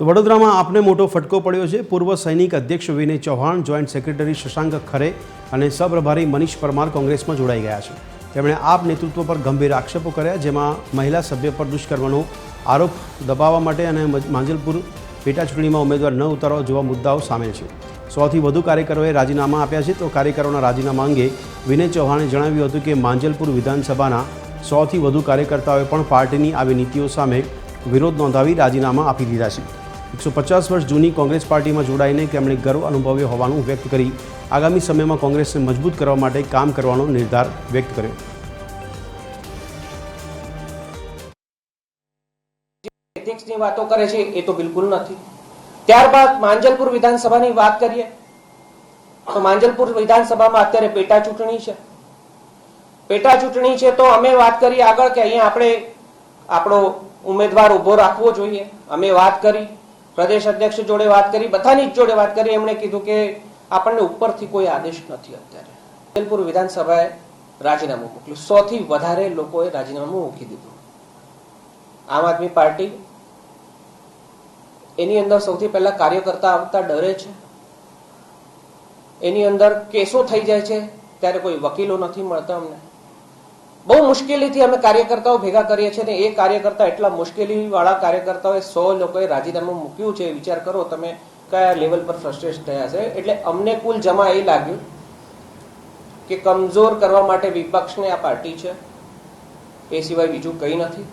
તો વડોદરામાં આપને મોટો ફટકો પડ્યો છે। પૂર્વ સૈનિક અધ્યક્ષ વિનય ચૌહાણ, જોઈન્ટ સેક્રેટરી શશાંક ખરે અને સહપ્રભારી મનીષ પરમાર કોંગ્રેસમાં જોડાઈ ગયા છે। તેમણે આપ નેતૃત્વ પર ગંભીર આક્ષેપો કર્યા, જેમાં મહિલા સભ્ય પર દુષ્કર્મનો આરોપ દબાવવા માટે અને માંજલપુર પેટા ચૂંટણીમાં ઉમેદવાર ન ઉતારવા જેવા મુદ્દાઓ સામેલ છે। 100થી વધુ કાર્યકરોએ રાજીનામા આપ્યા છે। તો કાર્યકરોના રાજીનામા અંગે વિનય ચૌહાણે જણાવ્યું હતું કે માંજલપુર વિધાનસભાના 100થી વધુ કાર્યકર્તાઓએ પણ પાર્ટીની આવી નીતિઓ સામે વિરોધ નોંધાવી રાજીનામા આપી દીધા છે। 150 વર્ષ જૂની કોંગ્રેસ પાર્ટીમાં જોડાઈને તેમણે ગર્વ અનુભવ્યો હોવાનું વ્યક્ત કરી આગામી સમયમાં કોંગ્રેસને મજબૂત કરવા માટે કામ કરવાનો નિર્ધાર વ્યક્ત કર્યો। એથિક્સની વાતો કરે છે એ તો બિલકુલ નથી। ત્યારબાદ માંજલપુર વિધાનસભાની વાત કરીએ તો માંજલપુર વિધાનસભામાં અત્યારે પેટા ચૂંટણી છે। પેટા ચૂંટણી છે તો અમે વાત કરી આગળ કે અહીંયા આપણે આપણો ઉમેદવાર ઉભો રાખવો જોઈએ। અમે વાત કરી, પ્રદેશ અધ્યક્ષ જોડે વાત કરી, બધાની જોડે વાત કરી। એમણે કીધું કે આપણને ઉપરથી કોઈ આદેશ નથી। અત્યારે માંજલપુર વિધાનસભાએ રાજીનામું મોકલ્યું, 100થી વધારે લોકોએ રાજીનામું મૂકી દીધું। આમ આદમી પાર્ટી એની અંદર સૌથી પહેલા કાર્યકર્તા આવતા ડરે છે। એની અંદર કેસો થઈ જાય છે ત્યારે કોઈ વકીલો નથી મળતા। અમને બહુ મુશ્કેલીથી અમે કાર્યકર્તાઓ ભેગા કરીએ છીએ ને એ કાર્યકર્તા એટલા મુશ્કેલી વાળા કાર્યકર્તાઓએ 100 લોકોએ રાજીનામું મૂક્યું છે। વિચાર કરો તમે કયા લેવલ પર ફ્રસ્ટ્રેટ થયા છે। એટલે અમને કુલ જમા એ લાગ્યું કે કમજોર કરવા માટે વિપક્ષને આ પાર્ટી છે, એ સિવાય બીજું કંઈ નથી।